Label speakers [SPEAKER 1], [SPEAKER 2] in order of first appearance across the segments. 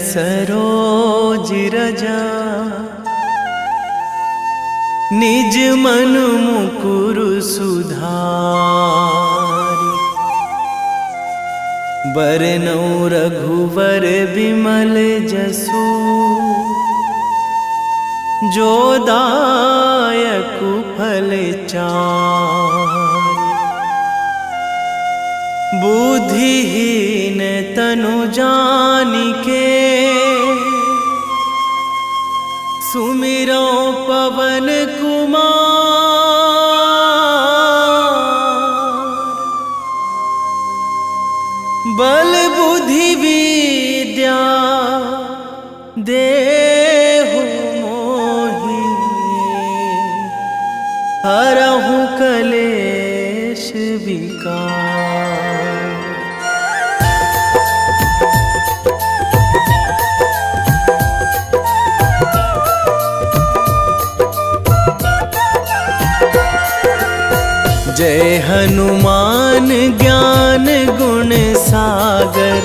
[SPEAKER 1] सरोज रजा निज मन मुकुर सुधारि। बरनौ रघुवर बिमल जसु जो दायकु फल चारि। बुद्धिहीन तनु जानिके सुमिरो पवन कुमार। बल बुद्धि विद्या देहु मोहि हरहु कलेश विकार। जय हनुमान ज्ञान गुण सागर।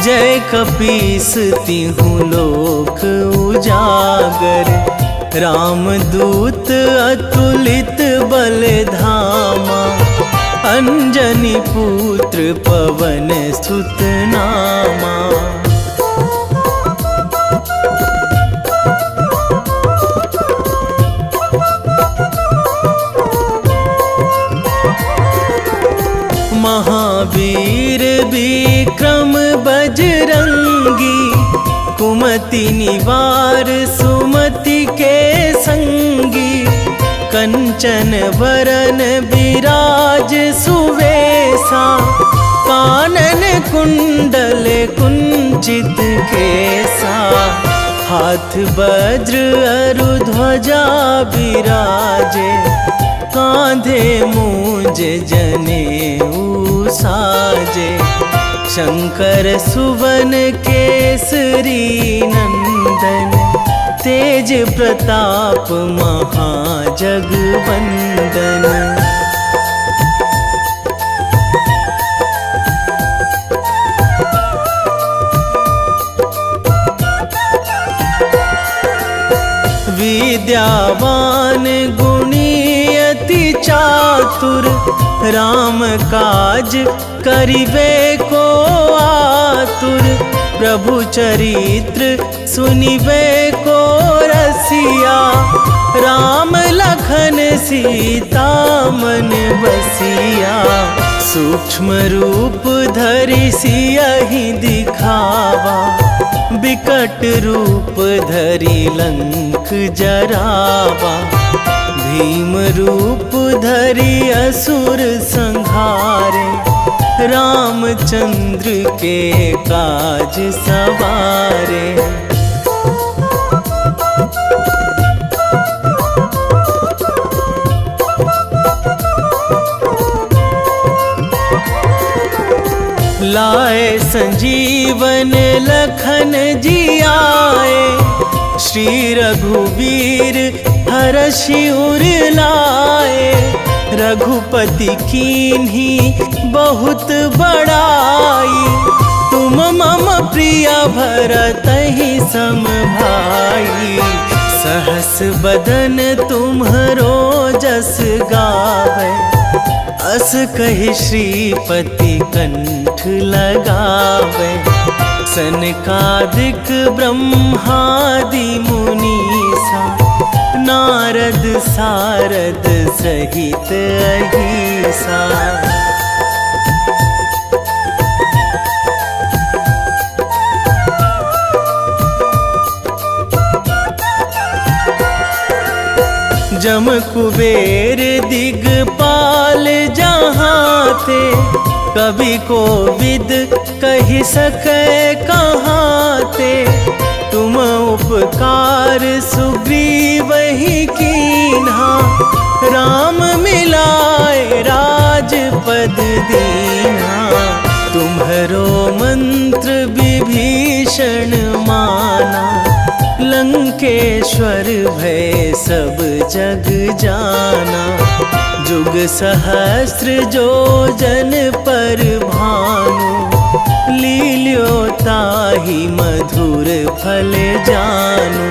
[SPEAKER 1] जय कपीस तिहु लोक उजागर। रामदूत अतुलित बल धामा। अंजनी पुत्र पवन सुत नामा। महावीर विक्रम बजरंगी। कुमति निवार सुमति के संगी। कंचन वरन विराज सुवेशा। कानन कुंडल कुंचित केसा। हाथ वज्र अरु ध्वजा विराजे। कांधे मूंज जनेऊ साजे। शंकर सुवन केसरी नंदन। तेज प्रताप महाजगवंदन। विद्यावान गुणी अति चातुर। राम काज करिबे को आतुर। प्रभु चरित्र सुनिबे को रसिया। राम लखन सीता मन बसिया। सूक्ष्म रूप धरि सियहि दिखावा। विकट रूप धरि लंक जरावा। भीम रूप धरि असुर संहारे। रामचंद्र के काज सवारे। लाए संजीवन लखन जियाए। श्री रघुवीर हरषि उर लाए। रघुपति कीन्ही बहुत बड़ाई। तुम मम प्रिय भरतहि सम भाई। सहस बदन तुम्हरो जस गावै। अस कहि श्रीपति कंठ लगावै। सनकादिक ब्रह्मादि मुनीसा। नारद सारद सहित अहिसा। जम कुबेर दिगपाल जहाँ थे। कवि कोविद कहि सकै कहाँ ते। तुम उपकार सुग्रीवहि कीन्हा। राम मिलाए राजपद दीन्हा। तुम्हरो मंत्र विभीषण माना। लंकेश्वर भय सब जग जाना। जुग सहस्र जो जन पर भानु। लील्यो ताहि मधुर फल जानू।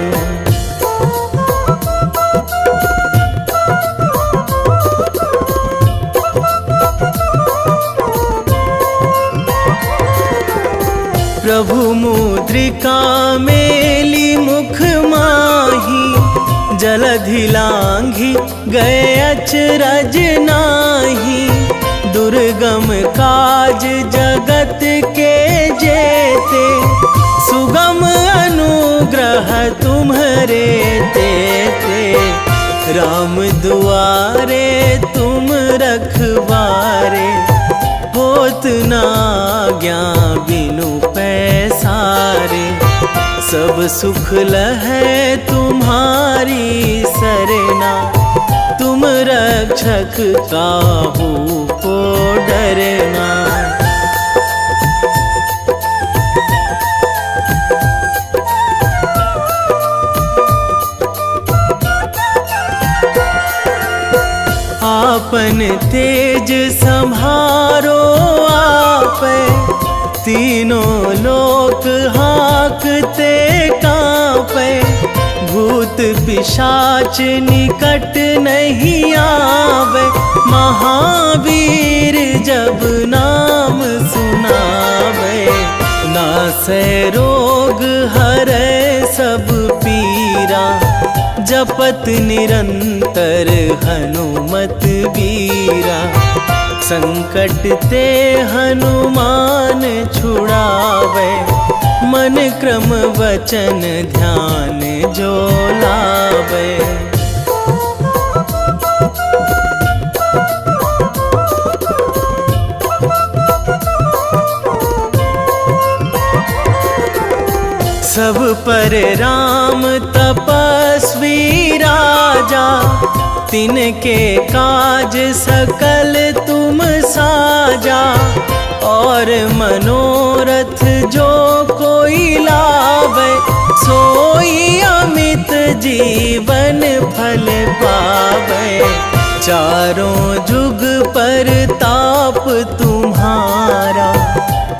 [SPEAKER 1] प्रभु मुद्रिका मेली मुख माही, जलधि लांघी गए अचरज नाही। दुर्गम काज जगत के जेते, सुगम अनुग्रह तुम्हरे तेते। राम दुआरे तुम रखवारे, होत ना आज्ञा बिनु पैसारे। सब सुख लहै तुम्हारी सरना, तुम रक्षक काहू को डरना। आपन तेज संभारो आपै, तीनों लोक हाकते कांपै। भूत पिशाच निकट नहीं आवे, महावीर जब नाम सुनावे। नासै रोग हरै सब पीरा, जपत निरंतर हनुमत बीरा। संकट ते हनुमान छुड़ावे, मन क्रम वचन ध्यान जो लावे। सब पर राम तपस्वी राजा, तिनके काज सकल तुम साजा। और मनोरथ जो कोई लावे, सोई अमित जीवन फल पावे। चारों जुग पर ताप तुम्हारा,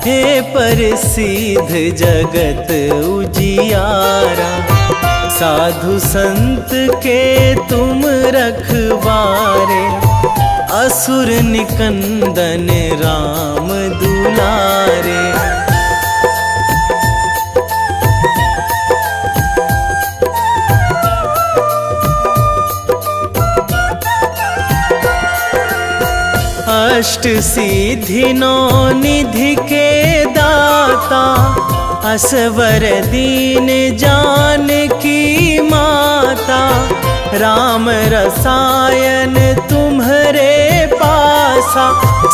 [SPEAKER 1] हे प्रसिद्ध जगत उजियारा। साधु संत के तुम रखवारे, असुर निकंदन राम दुलारे। अष्ट सिद्धि नौ निधि के दाता, असवर दीन जानकी माता। राम रसायन तुम्हरे पासा,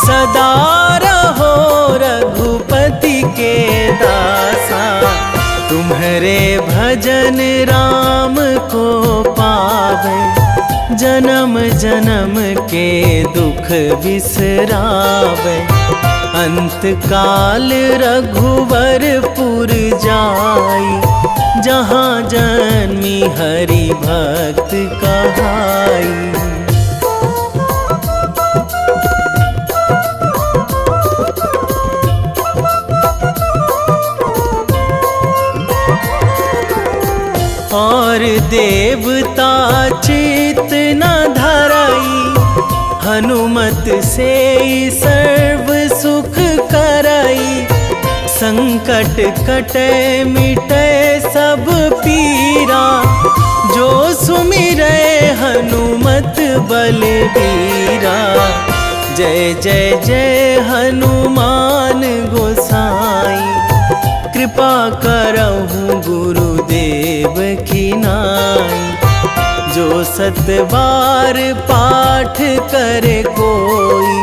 [SPEAKER 1] सदा रहो रघुपति के दासा। तुम्हरे भजन राम को पावे, जन्म जन्म के दुख बिसरावे। अंत काल रघुवरपुर जाई, जहाँ जन्मी हरि भक्त कहाई। और देवता चित न धराई, हनुमत से सर्व सुख कराई। संकट कटे मिटे सब पीरा, जो सुमिरै हनुमत बलबीरा। जय जय जय हनुमान गोसाई, कृपा करहु गुरुदेव की नाई। जो सतबार पाठ करे कोई,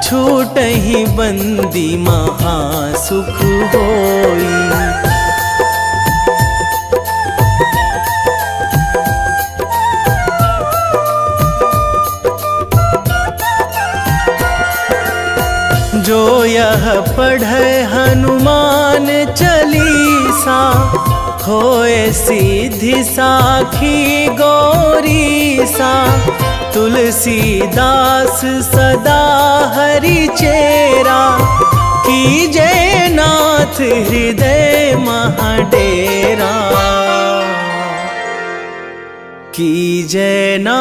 [SPEAKER 1] छूटहि बंदी महासुख होई। जो यह पढ़े हनुमान चालीसा, होए सीधी साखी गौरीसा। तुलसीदास सदा हरि चेरा, कीजे नाथ हृदय महाडेरा, कीजे नाथ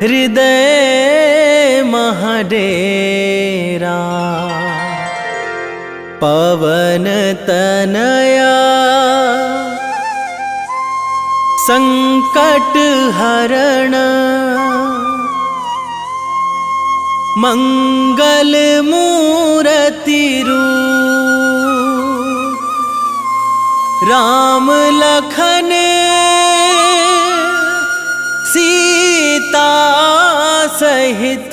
[SPEAKER 1] हृदय महाडेरा। पवन तनया संकट हरण, मंगल मूर्ति रूप, राम लखन सीता सहित,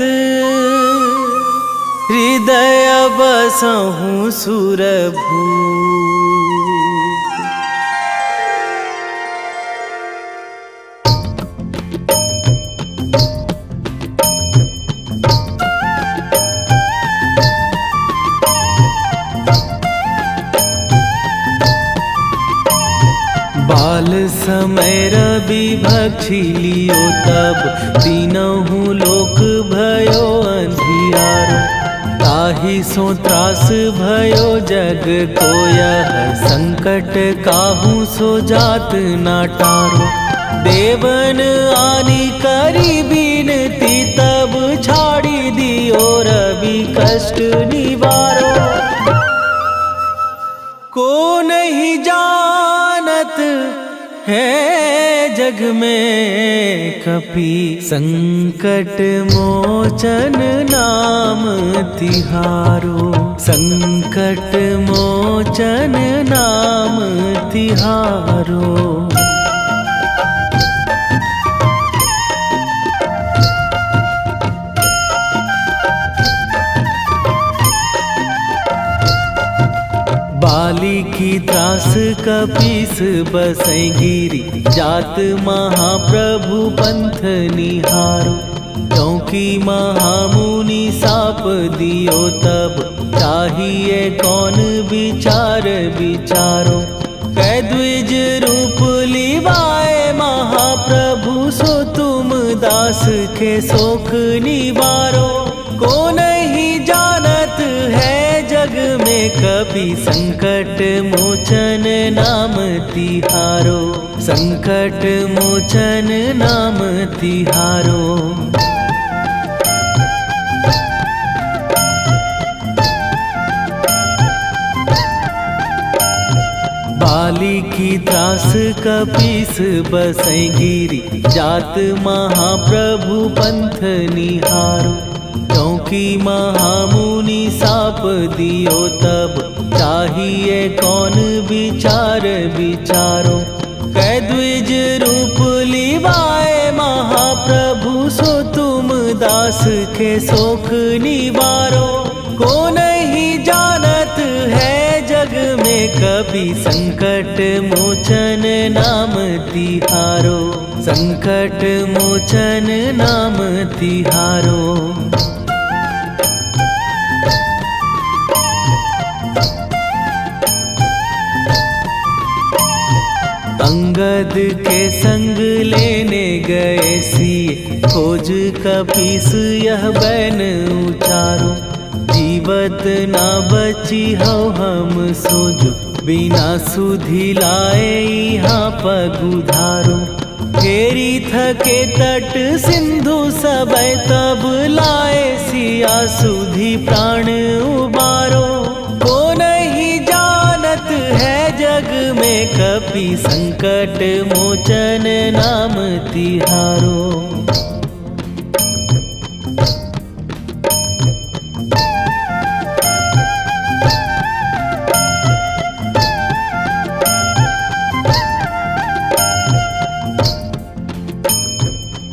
[SPEAKER 1] हृदय बसहु सुरभूप। बाल समय रवि भक्षी लियो तब, तीनहु लोक भयो अंधियारो। ताहि सो त्रास भयो जग को यह, संकट काहू सो जात ना टारो। देवन आनी करी बिनती तब, छाड़ी दियो रवि कष्ट निवारो। को नहीं जानत है जग में कपि, संकट मोचन नाम तिहारो। संकट मोचन नाम तिहारो। बाली की त्रास कपीस बसै गिरी, जात महाप्रभु पंथ निहारो। क्योंकि महामुनि साप दियो तब, चाहिए कौन विचार विचारो। कै द्विज रूप लिवाए महाप्रभु, सो तुम दास के शोक निवारो। को नहीं जानत है जग में कपि, संकट मोचन नाम तिहारो। संकट मोचन नाम तिहारो। बाली की त्रास कपीस बसै गिरी, जात महाप्रभु पंथ निहारो। क्योंकि महामुनि साप दियो तब, चाहिए कौन विचार विचारो। कै द्विज रूप लिवाए महाप्रभु, सो तुम दास के शोक निवारो। को नहीं जानत है जग में कपि, संकट मोचन नाम तिहारो। संकट मोचन नाम तिहारो। अंगद के संग लेने गए सिए, खोज कपीस यह बैन उचारो। जीवत ना बची हो हम सोजो, बिना सुधि लाए यहाँ पगुधारो। फेरी थके तट सिंधु सबय, तब लाए सिया सुधि प्राण उबारो। को नहीं जानत है जग में कपि, संकट मोचन नाम तिहारो।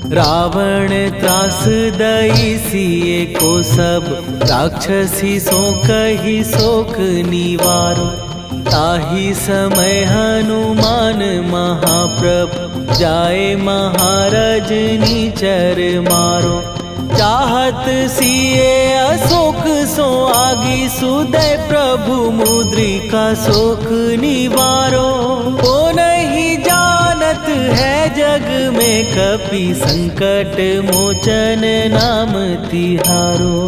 [SPEAKER 1] रावण त्रास दई सिए को सब, राक्षसी सो कही शोक निवारो। ताहि समय हनुमान महाप्रभु, जाए महाराज नीचर मारो। चाहत सिए अशोक सो आगी, सुदय प्रभु मुद्रिका शोक निवारो। को नहीं जानत है जग में कपि संकट मोचन नाम तिहारो।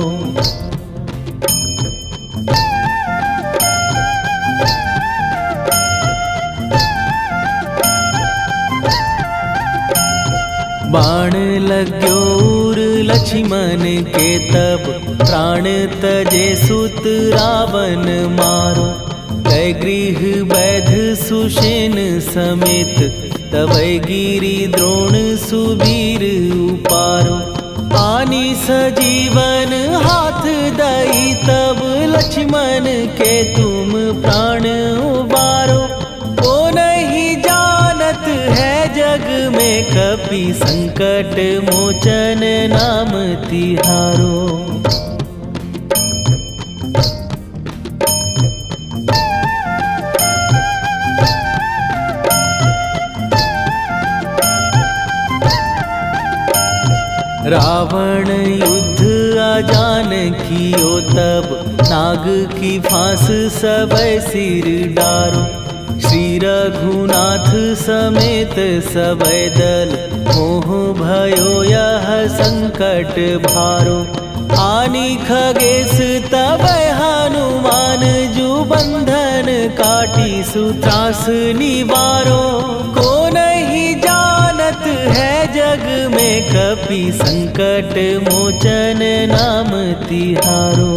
[SPEAKER 1] बाण लाग्यो उर लक्ष्मण के तब प्राण तजे सुत रावण मारो। कै गृह वैध सुषेण समेत तबै गिरि द्रोण सुबीर उपारो। आनी सजीवन हाथ दई तब लक्ष्मण के तुम प्राण उबारो। ओ नहीं जानत है जग में कपि संकट मोचन नाम तिहारो। रावण युद्ध आजान कियो तब नाग की फांस सबै सिर डारो। श्री रघुनाथ समेत सबै दल मोह भयो यह संकट भारो। आनी खगेश तबै हनुमान जु बंधन काटी सुत्रास निवारो। को नहीं जानत है जग में कपि संकट मोचन नाम तिहारो।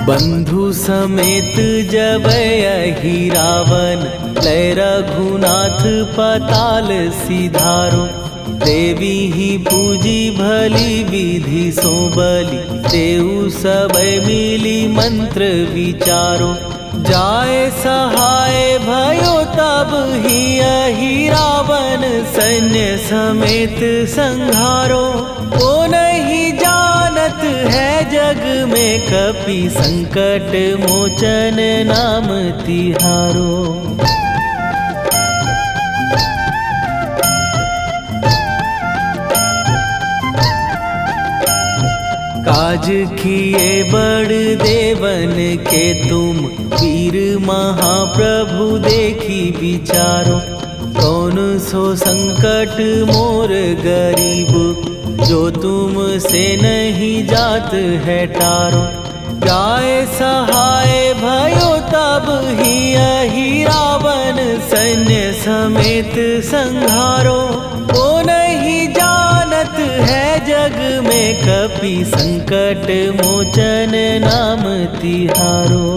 [SPEAKER 1] बंधु समेत जबै अहि रावण लय रघुनाथ पताल सिधारो। देवी ही पूजी भली विधि सो बलि तेउ सबै मिली मंत्र विचारो। जाय सहाय भयो तब ही अहि रावण सैन्य समेत संहारो। ओ नहीं जानत है जग में कपि संकट मोचन नाम तिहारो। काज किए बड़ देवन के तुम वीर महाप्रभु देखी विचारो। कौन सो संकट मोर गरीब जो तुम से नहीं जात है टारो। जाय सहाय भयो तब ही अहि रावण सैन्य समेत संहारो। ओ नहीं जानत है जग में कपि संकट मोचन नाम तिहारो।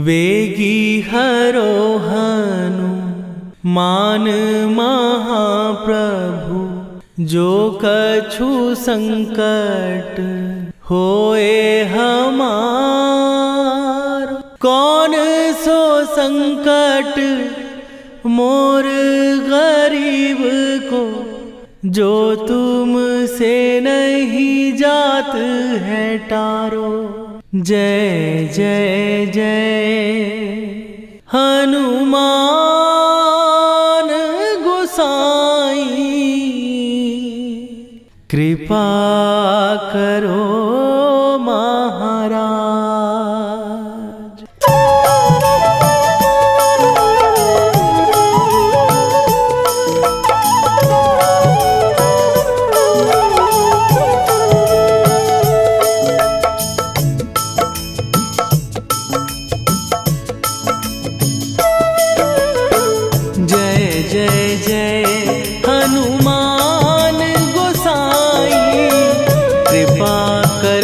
[SPEAKER 1] वेगी हरो हनु मान महाप्रभु जो कछु संकट होए हमार। कौन सो संकट मोर गरीब को जो तुम से नहीं जात है टारो। जय जय जय हनुमान गोसाई कृपा करो महाराज। कृपा कर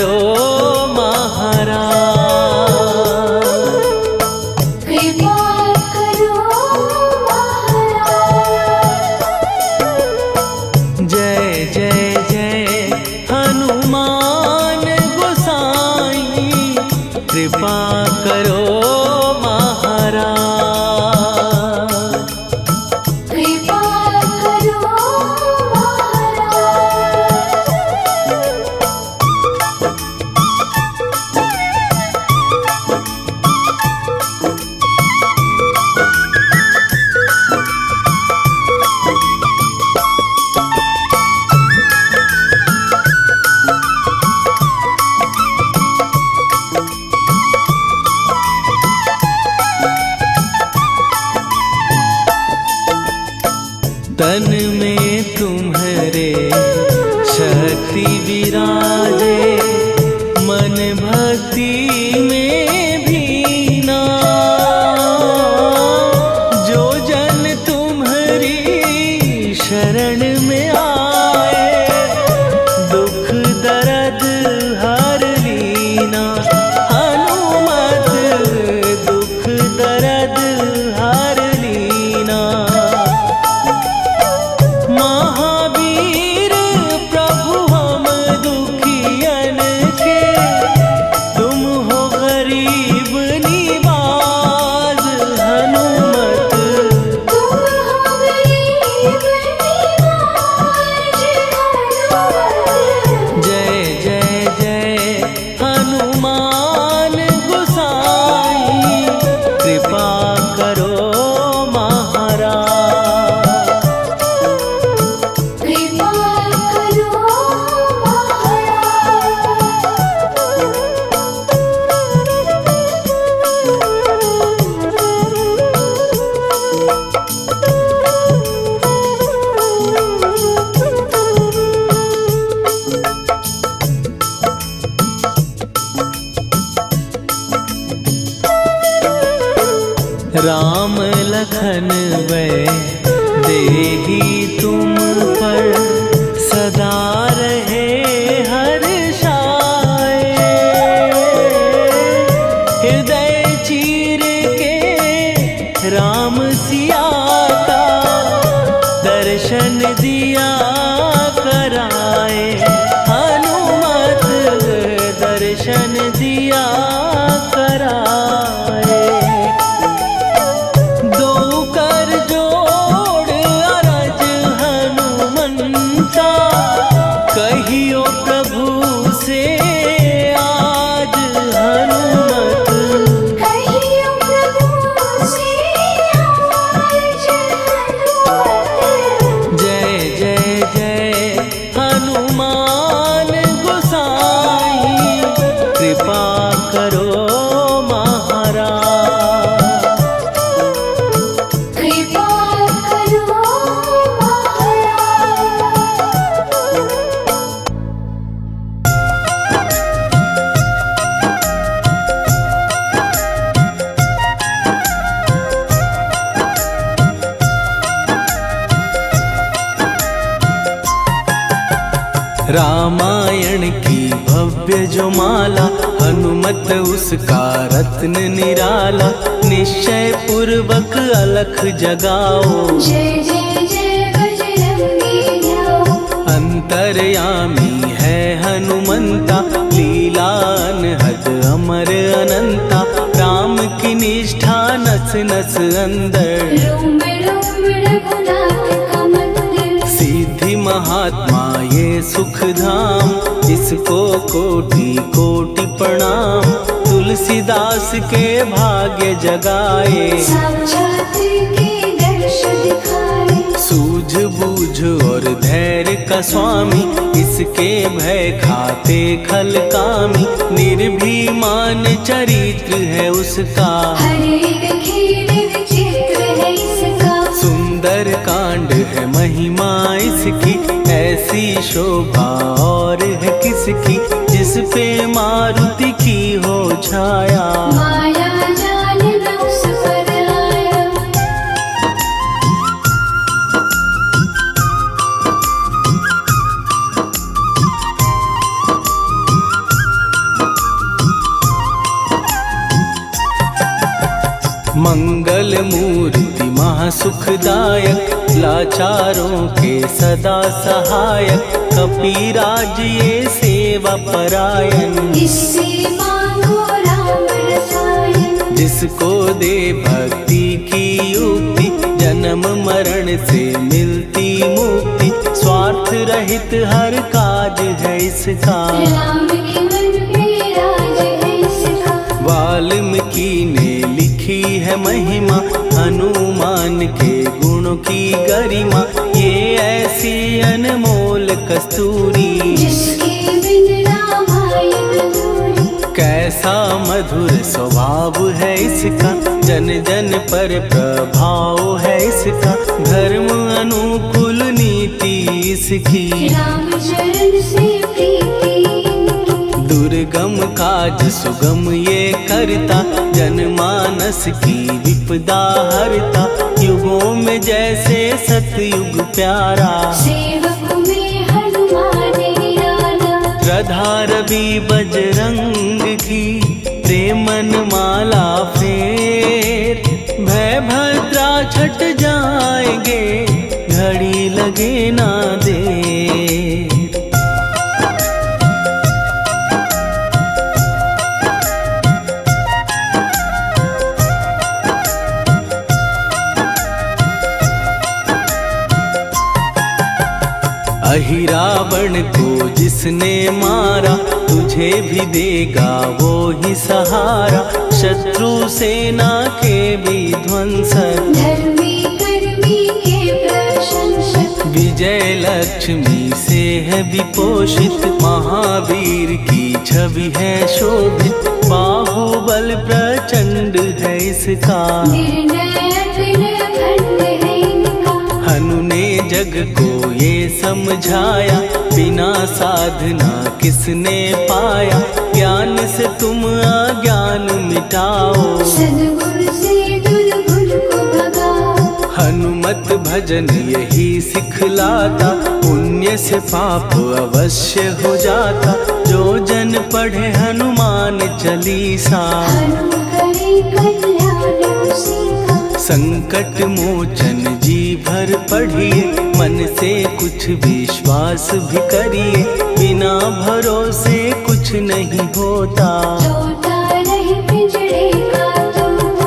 [SPEAKER 1] लखन वै देही तुम पर सदा रहे हर्षाए। हृदय चीर के राम सिया का दर्शन दिया कराए। हनुमत दर्शन दिया कराए। दो कर जोड़ अरज हनुमंता कहियो प्रभु से आज हनुमत।
[SPEAKER 2] कहियो प्रभु से आज हनुमत।
[SPEAKER 1] जय जय जय हनुमान गोसाई कृपा करो महाराज।
[SPEAKER 2] कृपा करो महाराज।
[SPEAKER 1] रामायण की भव्य जो माला हनुमत उसका रत्न निराला। निश्चय पूर्वक अलख जगाओ
[SPEAKER 2] जय जय जय बजरंगी जाओ।
[SPEAKER 1] अंतर्यामी है हनुमंता लीला अनहद अमर अनंता। राम की निष्ठा नस नस अंदर
[SPEAKER 2] रोम रोम रघुनाथ का मंदिर।
[SPEAKER 1] सिद्धि महात्मा ये सुख धाम इसको कोटि कोटि प्रणाम। तुलसीदास के भाग्य जगाए
[SPEAKER 2] साक्षात के दर्श दिखाए।
[SPEAKER 1] सूझ बूझ और धैर्य का स्वामी इसके भय खाते खल कामी। निर्भीमान चरित्र है उसका
[SPEAKER 2] हर एक खेल विचित्र है इसका।
[SPEAKER 1] सुंदर कांड है महिमा इसकी ऐसी शोभा और है किसकी। जिस पे मारुति की हो छाया
[SPEAKER 2] माया जाल न उस पर आया।
[SPEAKER 1] मंगल मूर्ति महासुखदायक लाचारों के सदा सहायक। कपीराज ये सेवा परायण
[SPEAKER 2] इससे मांगो राम रसायन।
[SPEAKER 1] जिसको दे भक्ति की युक्ति जन्म मरण से मिलती मुक्ति। स्वार्थ रहित हर काज है इसका
[SPEAKER 2] राम के मन पे राज है इसका।
[SPEAKER 1] वाल्मीकि ने लिखी है महिमा हनुमान के गुणों की गरिमा। ये ऐसी अनमोल कस्तूरी
[SPEAKER 2] जिसके बिन रामायण अधूरी।
[SPEAKER 1] कैसा मधुर स्वभाव है इसका जन जन पर प्रभाव है इसका। धर्म अनुकूल नीति इसकी
[SPEAKER 2] राम चरण से प्रीति।
[SPEAKER 1] दुर्गम काज सुगम ये करता जनमानस की विपदा हरता। युगों में जैसे सतयुग प्यारा
[SPEAKER 2] सेवक में हनुमान निराला।
[SPEAKER 1] श्रद्धा रवि बजरंग की प्रेमन माला फेर। भय भद्रा छट जाएंगे घड़ी लगे ना देर। अहिरावण को जिसने मारा तुझे भी देगा वो ही सहारा। शत्रु सेना के विध्वंसक
[SPEAKER 2] धर्मी कर्मी के प्रशंसक।
[SPEAKER 1] विजय लक्ष्मी से है विपोषित। महावीर की छवि है शोभित। बाहुबल प्रचंड है इसका
[SPEAKER 2] निर्णय अखंड है इनका।
[SPEAKER 1] हनु ने जग को ये समझाया बिना साधना किसने पाया। ज्ञान से तुम अज्ञान मिटाओ
[SPEAKER 2] सद्गुण से दुर्गुण को भगाओ।
[SPEAKER 1] हनुमत भजन यही सिखलाता, पुण्य से पाप अवश्य हो जाता। जो जन पढ़े हनुमान चालीसा,
[SPEAKER 2] हनुम करे कल्याण उसी का।
[SPEAKER 1] संकट मोचन जी भर पढ़िए, मन से कुछ विश्वास भी करिए। बिना भरोसे कुछ नहीं होता,
[SPEAKER 2] तोता रहे पिंजरे का तोता।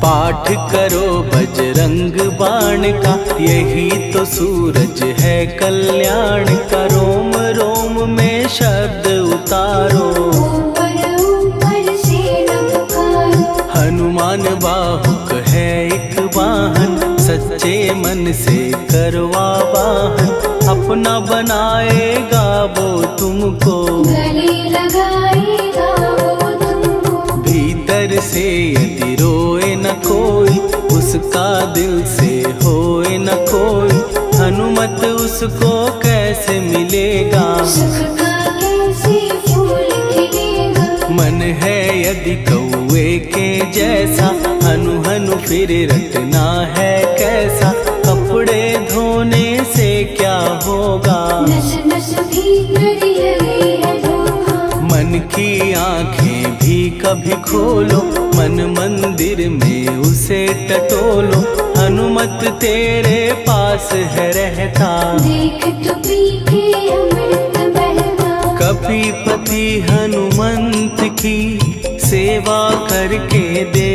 [SPEAKER 1] पाठ करो बजरंग बाण का, यही तो सूरज है कल्याण का। रोम रोम में शब्द उतारो,
[SPEAKER 2] ऊपर ऊपर से न पुकारो।
[SPEAKER 1] हनुमान बाहुक है एक वाहन, सच्चे मन से करवा वाहन। अपना बनाएगा वो तुमको,
[SPEAKER 2] गले लगाएगा वो तुमको।
[SPEAKER 1] भीतर से यदि रोए न कोई, उसका दिल से होए न कोई। हनुमत उसको कैसे मिलेगा,
[SPEAKER 2] सुख का कैसे फूल खिलेगा।
[SPEAKER 1] मन है यदि कौए के जैसा, हनु हनु फिर रटना है कैसा। कपड़े धोने से क्या होगा,
[SPEAKER 2] नस नस भीतर लगी है धोखा।
[SPEAKER 1] मन की आंखें भी कभी खोलो, मन मंदिर में उसे टटोलो। हनुमत तेरे पास है रहता,
[SPEAKER 2] देख तो पी के अमृत बहता।
[SPEAKER 1] कपीपति हनुमंत की सेवा करके दे,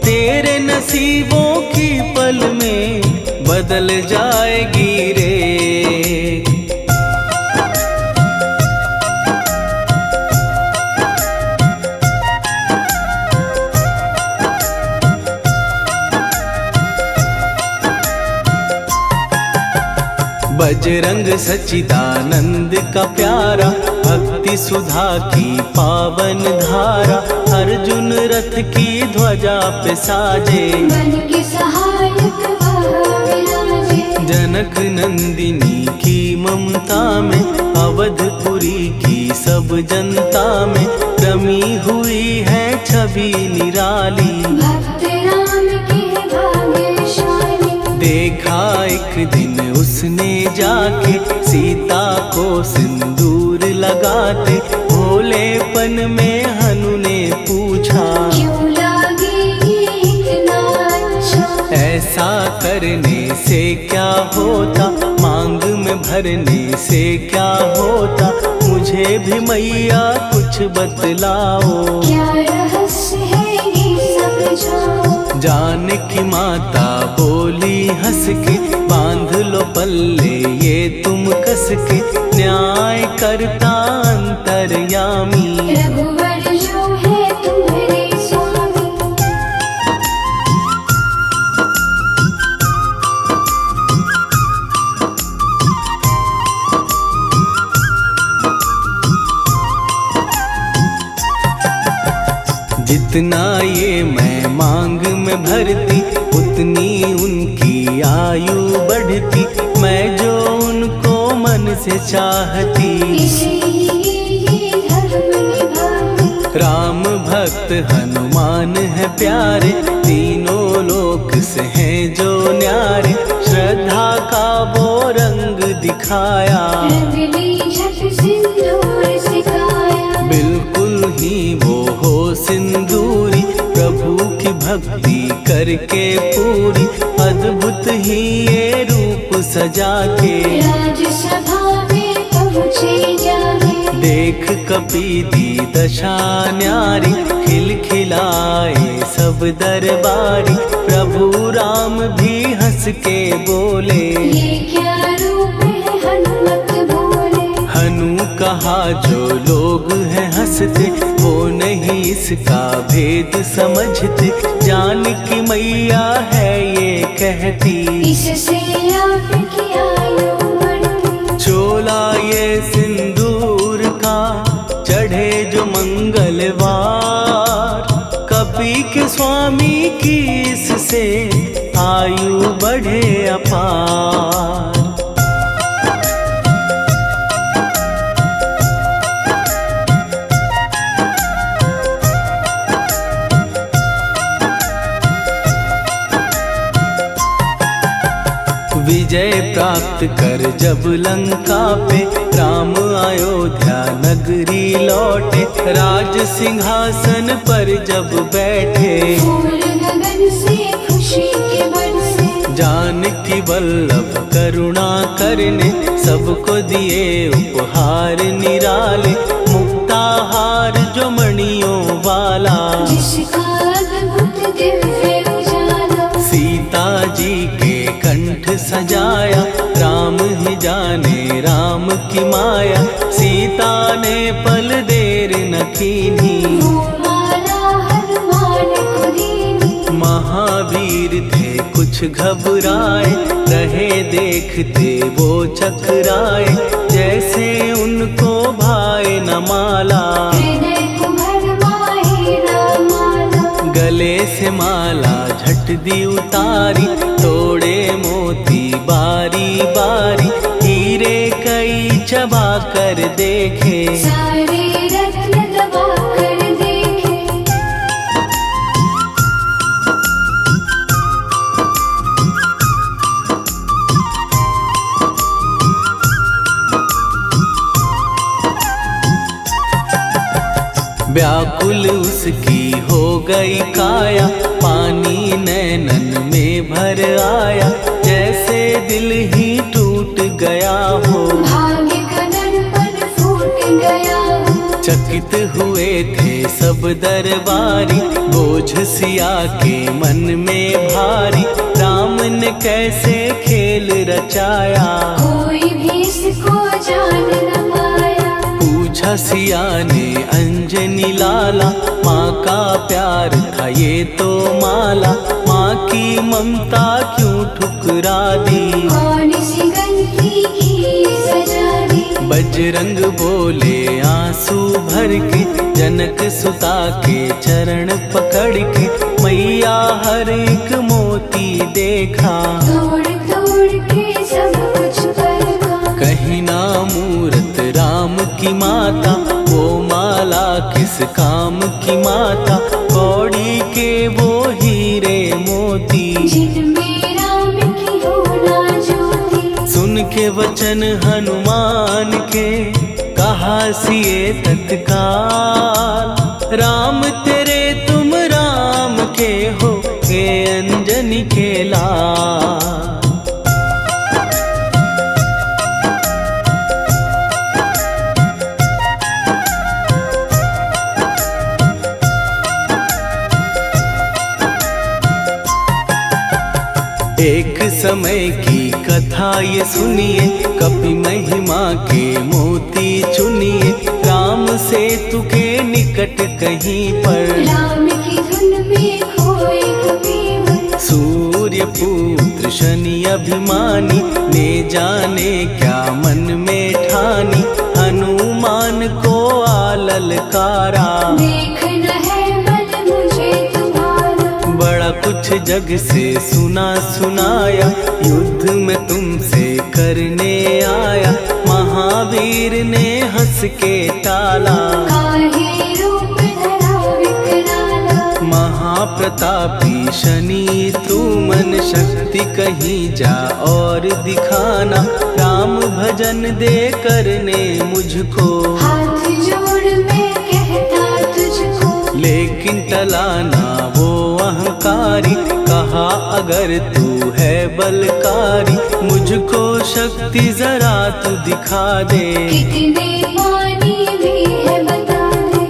[SPEAKER 1] तेरे नसीबों की पल में बदल जाएगी रे। बजरंग सच्चिदानंद का प्यारा, भक्ति सुधा की पावन धारा। अर्जुन रथ की ध्वजा पे साजे,
[SPEAKER 2] मन के सहायक वह विराजे।
[SPEAKER 1] जनक नंदिनी की ममता में, अवधपुरी की सब जनता में रमी हुई है छवि निराली।
[SPEAKER 2] भक्त राम के भाग्यशाली,
[SPEAKER 1] देखा एक दिन उसने जाके सीता को सिंदूर लगाते। भोलेपन में हनु ने पूछा,
[SPEAKER 2] क्यों लागे ये इतना अच्छा।
[SPEAKER 1] ऐसा करने से क्या होता, मांग में भरने से क्या होता। मुझे भी मैया कुछ बतलाओ,
[SPEAKER 2] क्या रहस्य है ये समझाओ।
[SPEAKER 1] जानकी माता बोली हंस के, बांध लो पल्ले ये तुम कस के। न्याय करता अंतर्यामी,
[SPEAKER 2] रघुवर जो है तुम्हारे स्वामी।
[SPEAKER 1] जितना ये मैं मांग में भरती, उतनी उनकी आयु बढ़ती। मैं जो उनको मन से चाहती,
[SPEAKER 2] इसलिए ये धर्म निभाती।
[SPEAKER 1] राम भक्त हनुमान है प्यारे, तीनों लोक से हैं जो न्यारे। श्रद्धा का वो रंग दिखाया,
[SPEAKER 2] रंगली झट सिंदूर सिखाया।
[SPEAKER 1] बिल्कुल ही वो हो सिंदूरी, प्रभु की भक्ति करके पूरी। अद्भुत ही ये रूप सजा के,
[SPEAKER 2] राजसभा में पहुँचे जाके।
[SPEAKER 1] देख कपीदी दशा न्यारी, खिलखिलाए सब दरबारी। प्रभु राम भी हंस के बोले,
[SPEAKER 2] ये क्या रूप है हनुमत बोले।
[SPEAKER 1] हनु कहा जो लोग हैं हंसते, वो नहीं इसका भेद समझते। जानकी मैया है ये कहती,
[SPEAKER 2] इससे आपकी आयु बढ़ती।
[SPEAKER 1] चोला ये सिंदूर का चढ़े जो मंगलवार। कपी के स्वामी की इससे आयु बढ़े अपार। विजय प्राप्त कर जब लंका पे राम अयोध्या नगरी लौटे, राज सिंहासन पर जब बैठे,
[SPEAKER 2] फूल गगन से खुशी के बरसे,
[SPEAKER 1] जानकी वल्लभ करुणा करने सबको दिए उपहार निराले, मुक्ताहार जो मणियों वाला,
[SPEAKER 2] जिसका अद्भुत दिव्य उजाला,
[SPEAKER 1] सीता जी के कंठ सजाया, राम ही जाने राम की माया, सीता ने पल देर न कीन्ही,
[SPEAKER 2] वो माला हनुमान को दीनी।
[SPEAKER 1] महावीर थे कुछ घबराए, रहे देखते वो चकराए, जैसे उनको भाए न माला,
[SPEAKER 2] हृदय को भरमाए न माला,
[SPEAKER 1] गले से माला झट दी उतारी, तोड़े मोती बारी बारी, हीरे कई चबा कर देखे,
[SPEAKER 2] सारे रत्न दबा कर देखे।
[SPEAKER 1] व्याकुल उसकी हो गई काया, पानी नैनन में भर आया, जैसे दिल ही टूट गया हो,
[SPEAKER 2] भाग्य का दर्पण फूट गया हो,
[SPEAKER 1] चकित हुए थे सब दरबारी, बोझ सिया के मन में भारी, राम ने कैसे खेल रचाया,
[SPEAKER 2] कोई भी इसको जान न पाया।
[SPEAKER 1] पूछा सिया ने अंजनी लाला, माँ का प्यार था ये तो माला, माँ की ममता क्यों ठुकरा दी,
[SPEAKER 2] कौन सी गलती की सजा दी।
[SPEAKER 1] बजरंग बोले आंसू भर के, जनक सुता के चरण पकड़ के, मैया हर एक मोती देखा,
[SPEAKER 2] तोड़ तोड़ के सब कुछ परखा।
[SPEAKER 1] कहीं ना मूरत राम की माता, वो माला किस काम की माता, कौड़ी के वो हीरे मोती,
[SPEAKER 2] जिनमें राम की हो ना ज्योति।
[SPEAKER 1] सुन के वचन हनुमान के, कहा सिए तत्काल, राम तेरे तुम राम के हो, के अंजनी के लाल। एक समय की कथा ये सुनिए, कपि महिमा के मोती चुनिए, राम सेतु के निकट कहीं पर,
[SPEAKER 2] राम की धुन में खोए कबीर।
[SPEAKER 1] सूर्य पुत्र शनि अभिमानी, ने जाने क्या मन में ठानी, हनुमान को आललकारा,
[SPEAKER 2] देखना है बल मुझे तुम्हारा।
[SPEAKER 1] बड़ा कुछ जग से सुना सुनाया, युद्ध में तुमसे करने आया, महावीर ने हंस के टाला,
[SPEAKER 2] काहे रूप धरा विकराला।
[SPEAKER 1] महाप्रतापी शनि तू मन शक्ति कहीं जा और दिखाना, राम भजन दे करने मुझको,
[SPEAKER 2] हाथ जोड़ मैं कहता तुझको।
[SPEAKER 1] लेकिन टलाना वो अहंकारी, कहा अगर तू है बलकारी, मुझको शक्ति जरा तू दिखा दे,
[SPEAKER 2] कितने पानी भी है बता दे।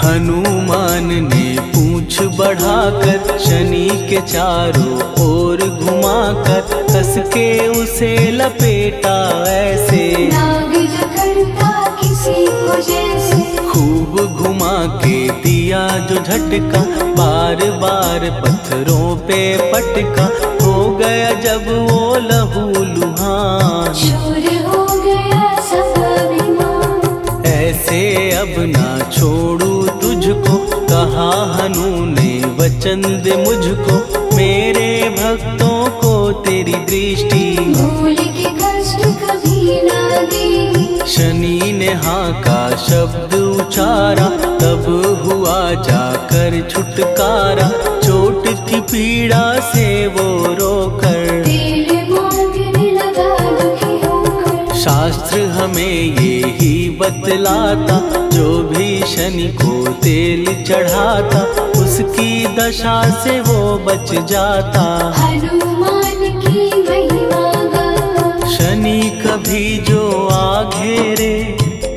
[SPEAKER 1] हनुमान ने पूंछ बढ़ाकर, शनि के चारों ओर घुमाकर, कस के उसे लपेटा ऐसे,
[SPEAKER 2] नाग जो करता किसी को जैसे।
[SPEAKER 1] खूब घुमा के दिया जो झटका, बार बार पत्थरों पे पटका, हो गया जब वो लहू लुहान,
[SPEAKER 2] चूर हो गया सब अभिमान।
[SPEAKER 1] ऐसे अब ना छोड़ू तुझको, कहा हनु ने वचन दे मुझको। मेरे भक्तों को तेरी दृष्टि,
[SPEAKER 2] भूल के कष्ट कभी ना देगी।
[SPEAKER 1] शनि ने हाँ का शब्द उचारा, तब हुआ जाकर छुटकारा। चोट की पीड़ा से वो रोकर,
[SPEAKER 2] तेल मांगने लगा दुखी होकर।
[SPEAKER 1] शास्त्र हमें ये ही बतलाता, जो भी शनि को तेल चढ़ाता, उसकी दशा से वो बच जाता।
[SPEAKER 2] हनुमान की महिमा गाता।
[SPEAKER 1] शनि कभी जो आ घेरे,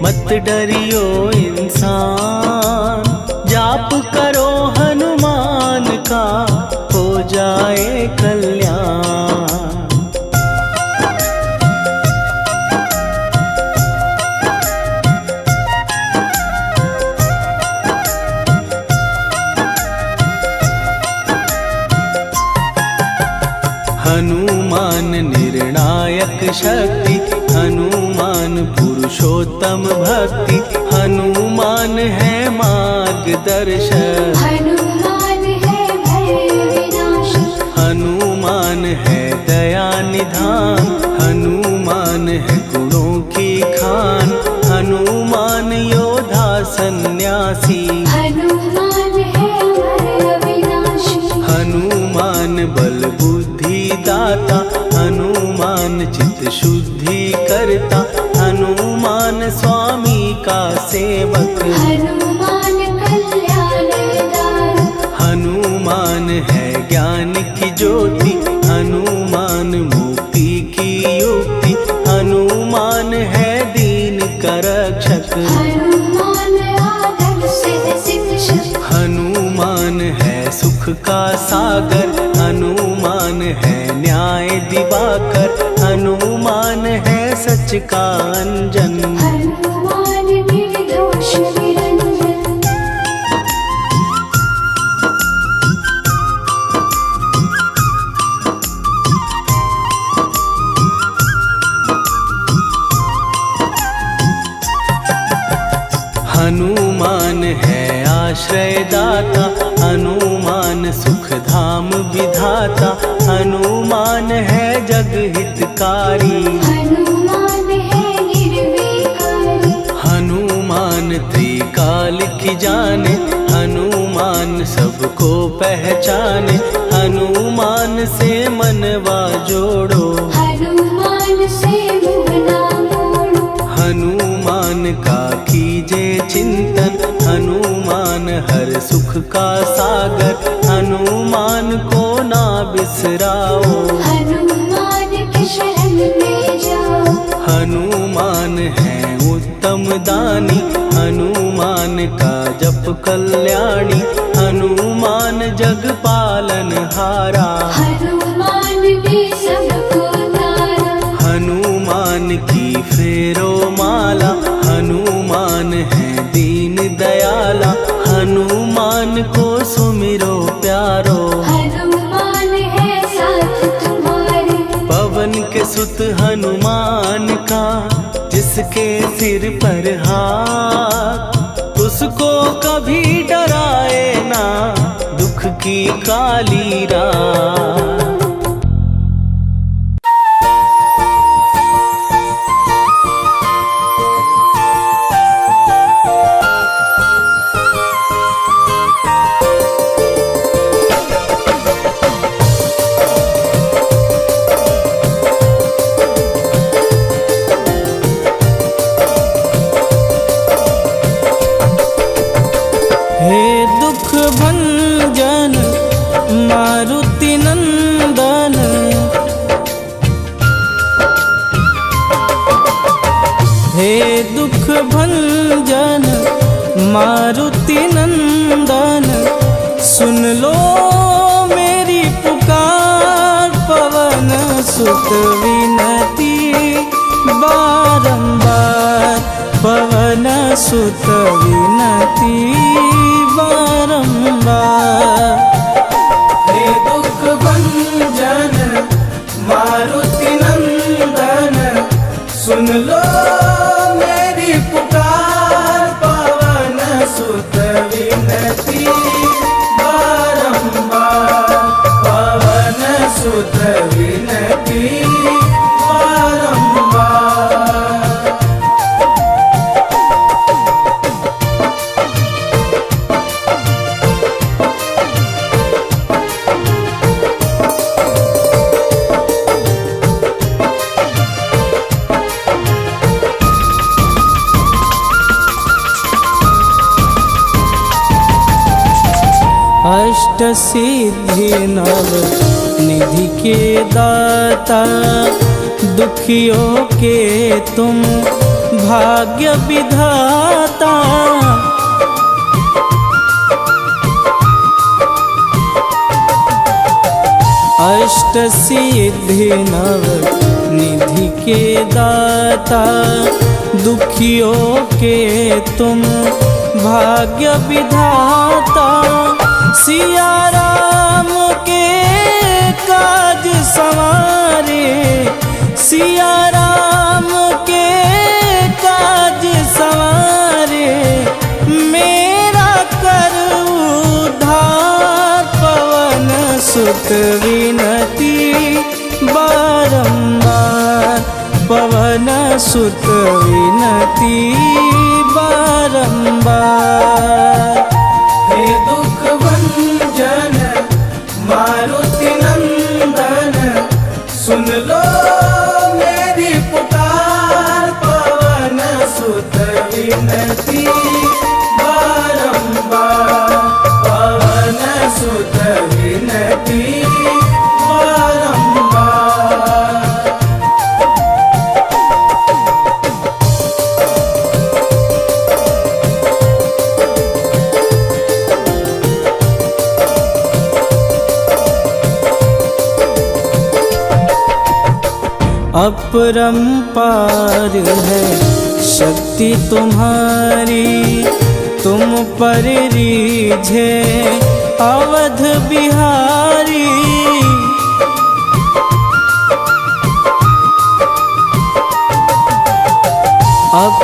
[SPEAKER 1] मत डरियो इंसान। जाप करो हनुमान का, हो जाए कल्याण। हनुमान निर्णायक शक्ति, हनुमान पुरुषोत्तम भक्ति। हनुमान है मार्गदर्शक,
[SPEAKER 2] हनुमान है भय विनाशक।
[SPEAKER 1] हनुमान है दया निधान। हनुमान है गुणों की खान, हनुमान योद्धा सन्यासी।
[SPEAKER 2] हनुमान है भय विनाशी।
[SPEAKER 1] हनुमान बल बुद्धि दाता, हनुमान चित्त शुद्धि करता। हनुमान स्वामी का सेवक,
[SPEAKER 2] हनुमान कल्याणदायक।
[SPEAKER 1] हनुमान है ज्ञान की ज्योति। हनुमान मुक्ति की युक्ति, हनुमान है दीन का रक्षक।
[SPEAKER 2] हनुमान आदर से शिक्षक।
[SPEAKER 1] हनुमान है सुख का सागर, हनुमान है न्याय दिवाकर। हनुमान है सच का अंजन,
[SPEAKER 2] हनुमान निर्दोष निरंजन।
[SPEAKER 1] हनुमान है आश्रय दाता, हनुमान सुख धाम विधाता। हनुमान है जग हितकारी,
[SPEAKER 2] हनुमान है निर्विकारी।
[SPEAKER 1] हनुमान त्रिकाल की जाने। हनुमान सबको पहचाने, हनुमान से मनवा जोड़ो।
[SPEAKER 2] हनुमान से मुँह ना मोड़ो।
[SPEAKER 1] हनुमान का कीजे चिंतन, हनुमान हर सुख का सागर। हनुमान को ना बिसराओ,
[SPEAKER 2] हनुमान के शरण में जाओ।
[SPEAKER 1] हनुमान है उत्तम दानी, हनुमान का जप कल्याणी। हनुमान जग पालन हारा,
[SPEAKER 2] हनुमान ने सबको तारा।
[SPEAKER 1] हनुमान की फेरो माला। हनुमान है दीन दयाला, हनुमान को सुमिरो प्यारो।
[SPEAKER 2] हनुमान है साथ तुम्हारे।
[SPEAKER 1] पवन के सुत हनुमान का, जिसके सिर पर हाथ, उसको कभी डराए ना दुख की काली रात। हे दुख भंजन मारुति नंदन, हे दुख भंजन मारुति नंदन। सुन लो मेरी पुकार, पवन सुत विनती बारंबार। पवन सुत विनती बारंबार। हे दुख भंजन सुत विनती बारंबार, पवन सुत विनती बारंबार। अष्ट सिद्धि नव निधि के दाता, दुखियों के तुम भाग्य विधाता। अष्ट सिद्धि नव निधि के दाता, दुखियों के तुम भाग्य विधाता। सिया राम के काज संवारे, सिया राम के काज संवारे, मेरा कर उद्धार। पवन सुत विनती बारंबार, पवन सुत विनती बारंबार। हे दुख भंजन मारुति नंदन, सुन लो मेरी पुकार। पवन सुत विनती बारंबार, पवन सुत विनती बारंबार। अपरंपार है शक्ति तुम्हारी, तुम पर रीझे अवध बिहारी।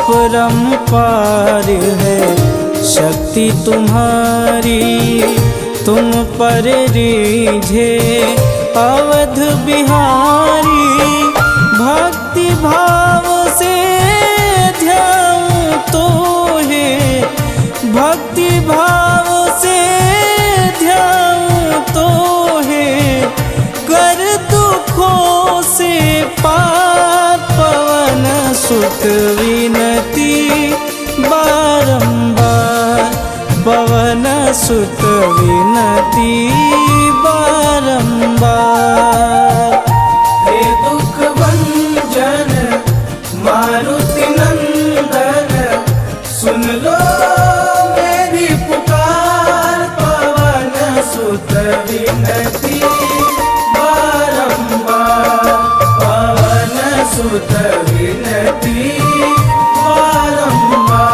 [SPEAKER 1] अपरंपार है शक्ति तुम्हारी, तुम पर रीझे अवध बिहारी। भक्ति भाव से ध्याऊं तो है, भक्ति भाव से ध्याऊं तो है, कर दुखों से पार। पवन सुत विनती बारंबार, पवन सुत विनती बारंबार। हे दुख भंजन मारुति नंदन, सुन लो मेरी पुकार। पवन सुत विनती बारंबार, पवन सुत विनती बारंबार।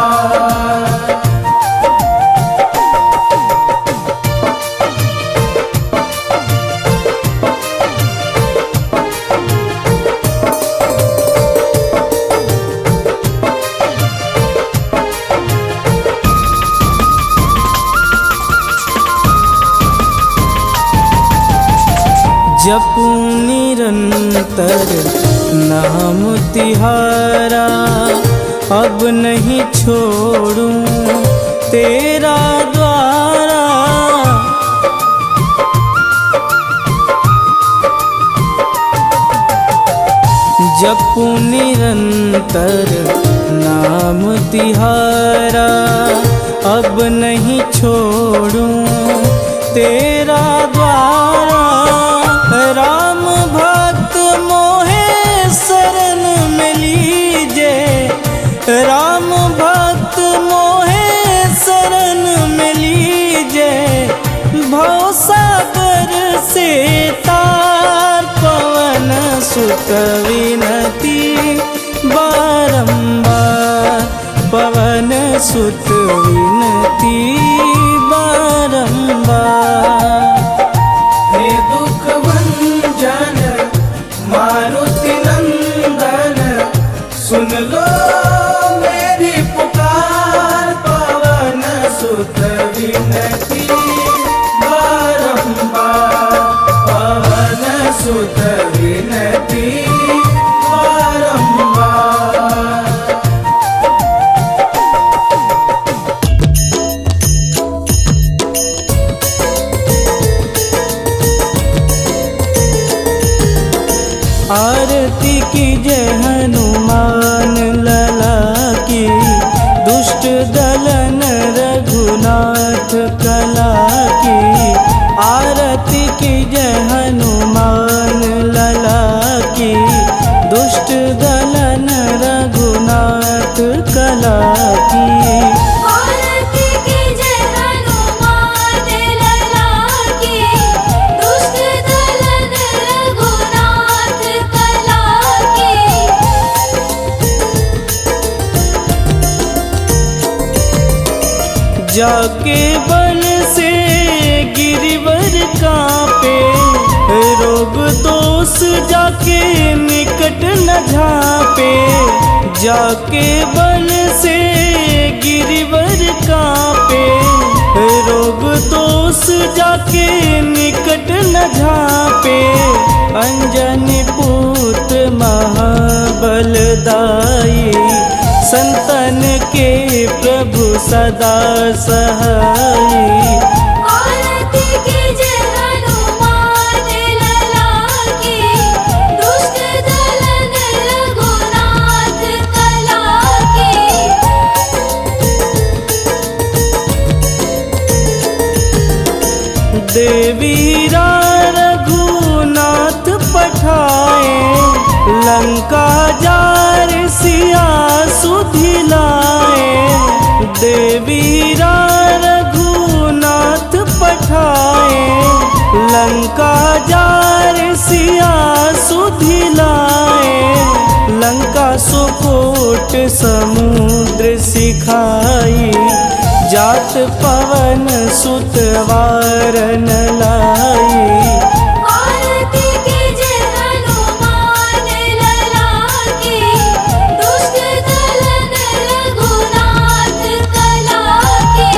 [SPEAKER 1] जपूं निरंतर नाम तिहारा, अब नहीं छोड़ूं तेरा द्वारा। जपूं निरंतर नाम तिहारा, अब नहीं छोड़ूं तेरा द्वारा। राम भक्त मोहे शरण में लीजे, राम भक्त मोहे शरण में लीजे। भवसागर से तार, पवन सुत विनती बारंबार, पवन सुत विनती बारंबार। हे दुख भंजन मारुति नंदन, सुन लो मेरी पुकार। पवन दलन रघुनाथ कला की, आरती की जय हनुमान लला की। दुष्ट दलन रघुनाथ कला की,
[SPEAKER 2] आरती की जय हनुमान लला की। दुष्ट दलन रघुनाथ कला की।
[SPEAKER 1] जाके बल से गिरिवर कांपे, रोग दोष जाके निकट न झांपे। जाके बल से गिरिवर कांपे, रोग दोष जाके निकट न झांपे। अंजनी पूत महाबलदाई, संतन के प्रभु सदा सहाई।
[SPEAKER 2] आरती की जय हनुमान लला की। दुष्ट दलन रघुनाथ कला की।
[SPEAKER 1] देवीरा रघुनाथ पठाए, लंका जार सिया सुधिलाए। देवीरा रघुनाथ पठाए, लंका जार सिया सुधिलाए। लंका सुकोट समुद्र सिखाई, जात पवन सुत वारन लाई।
[SPEAKER 2] आरती की जय हनुमान लला की। दुष्ट दलन रघुनाथ कला की।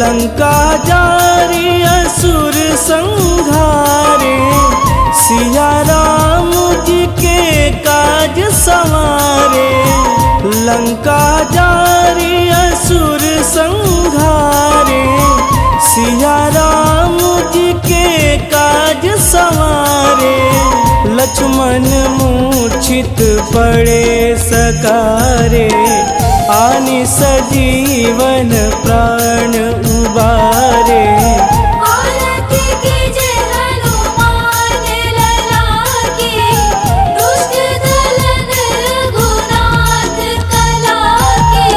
[SPEAKER 1] लंका जारी असुर संहारे, सिया राम जी के काज संवारे। लंका जारी असुर संहारे, सिया राम जी के काज संवारे। लक्ष्मण मूर्छित पड़े सकारे, आनि सजीवन प्राण उबारे।
[SPEAKER 2] आरती की जय हनुमान लला की। दुष्ट दलन रघुनाथ कला की।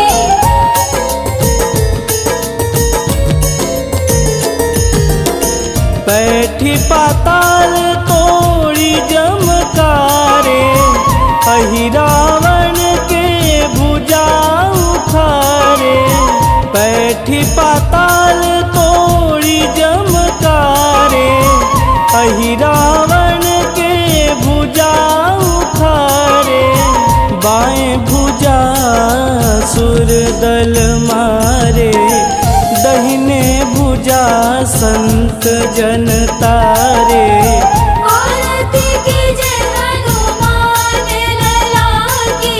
[SPEAKER 1] बैठी पाताल तोड़ी जमकारे, अहि रावण के भुजा उखारे। बैठी पाताल तोड़ी जमकारे, अहि रावण के भुजा उखारे। बाएं भुजा सुर दल मारे, दहिने भुजा संत जन तारे।
[SPEAKER 2] आरती की जय हनुमान लला की।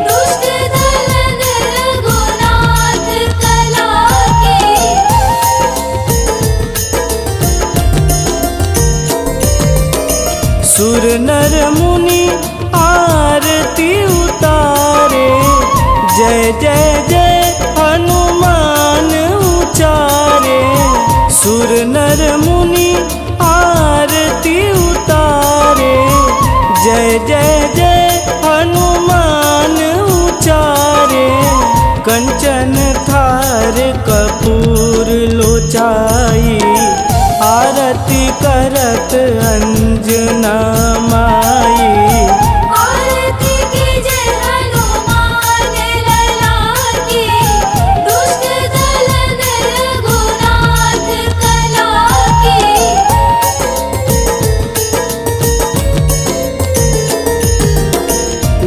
[SPEAKER 2] दुष्ट दलन रघुनाथ कला की।
[SPEAKER 1] सुर नर मुनि आरती उतारे, जय जय जय हनुमान उचारे। सुर नर मुनि आरती उतारे, जय जय जय हनुमान उचारे। कंचन थार कपूर लोचाई, आरती करत अंजना माई।
[SPEAKER 2] आरती की जय हनुमान लला की। दुष्ट दलन रघुनाथ कला की।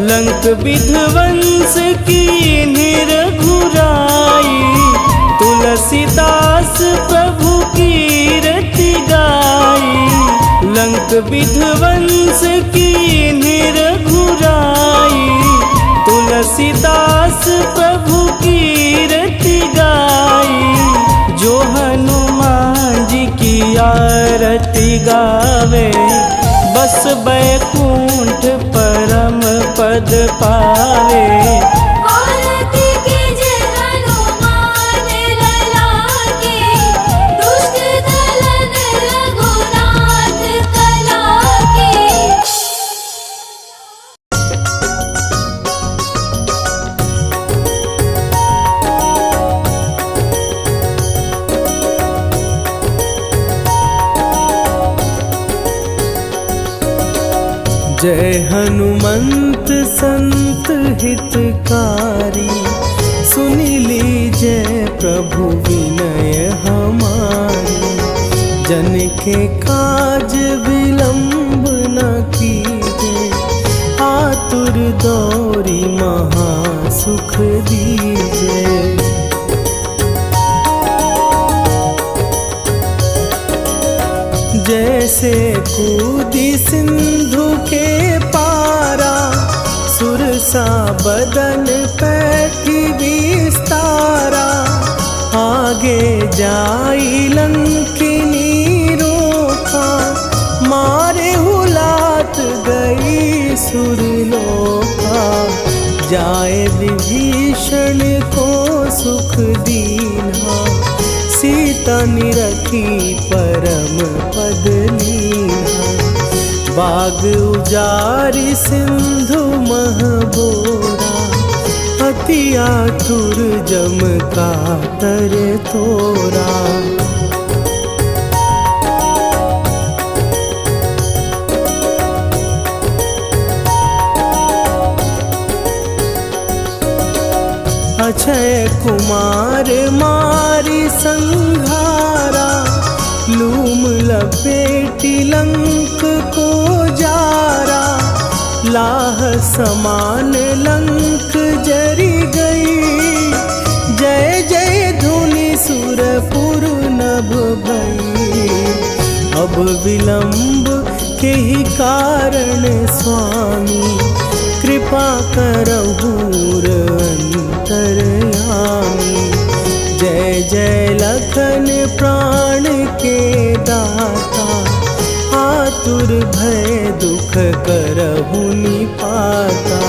[SPEAKER 1] लंक विध्वंस की निरघुराई, तुलसीदास प्रभु कीरति गाई। लंक विध्वंस की निरघुराई, तुलसीदास प्रभु कीरति गाई। जो हनुमान जी की आरती गावे, बस बैकुंठ पद पावे।
[SPEAKER 2] भारती के जय हनुमान लला के, दुष्ट दलन रघुनाथ कला के।
[SPEAKER 1] जय हनुमंत संत हितकारी, सुनि लीजय प्रभु विनय हमारी। जन के काज विलंब न कीजे, आतुर दौरी महासुख दीजे। जैसे कूदी सिंधु के पारा, सुरसा बदन पैठी विस्तारा। आगे जाई लंकिनी रोका, मारे हुलात गई सुरलोका। जाए विभीषण को सुख दीना, सीता निरखी परम पद लीना। बाग उजारि सिंधु महबोरा, अति आतुर जम कातर तोरा। अक्षय कुमार मारी संघारा, लूम लपेटी लंक को जारा। लाह समान लंक जरी गई, जय जय धुनि सुरपुर नभ भई। अब विलंब के ही कारण स्वामी, कृपा करहु अंतरयामी। जय जय लखन प्राण के दाता, आतुर भय दुख करहु निपाता।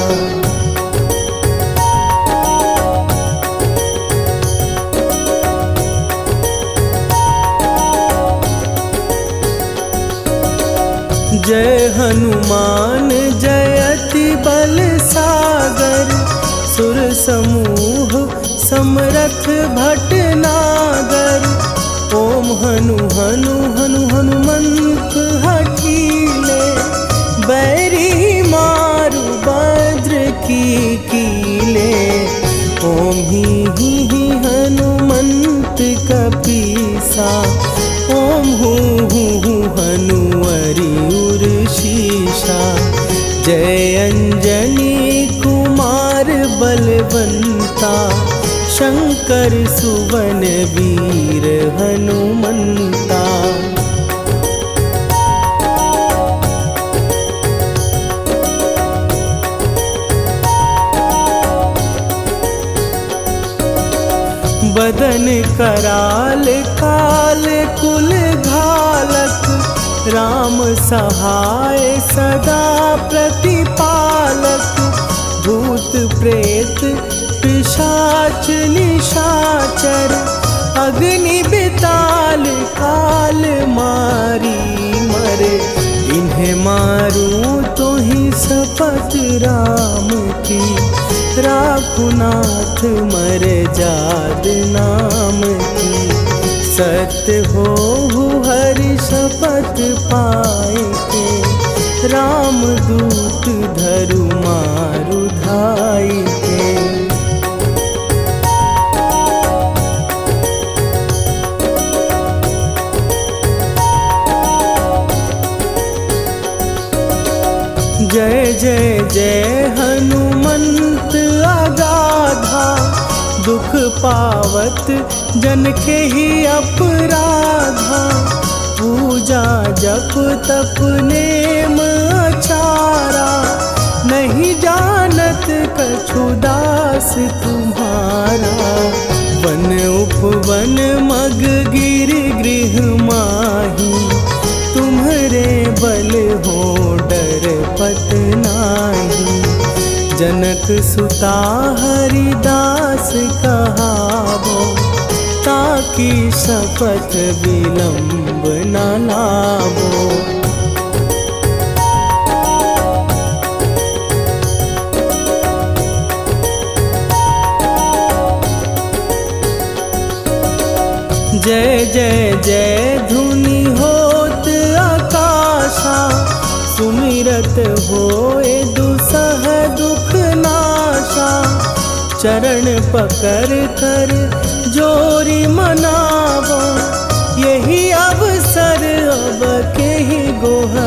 [SPEAKER 1] जय हनुमान जयति बल सागर, सुर समूह समरथ भटनागर। ओम हनु हनु हनु हनुमंत हठीले, बैरी मारु भद्र की कीले। ओम ही हनुमंत कपीसा, ओम हूँ हनुवरि उर्शीषा। जय अंजनी कुमार बलवंता, शंकर सुवन वीर हनुमंता। बदन कराल काल कुल घालक, राम सहाय सदा प्रतिपालक। भूत प्रेत पिशाच निशाचर, अग्नि बिताल काल मारी मरे। इन्हें मारूं तो ही शपथ राम की, राखुनाथ मर जाद नाम की। सत्य हो हरि शपथ पाए के, राम दूत धरु मारु धाई के। जय जय जय हनुमंत अगाधा, दुख पावत जन के ही अपराधा। पूजा जप तप नेम अचारा, नहीं जानत कछु दास तुम्हारा। वन उपवन मग गिर गृह माही, तुम्हारे बल हो डर पत नाही। जनक सुता हरिदास कहावो, ताकि शपथ विलंब न लावो। जय जय जय धुनि होत आकाशा, सुमिरत होए दुसह दुख नाशा। चरण पकड़ कर जोरी मनावो, यही अवसर अब के ही गोहर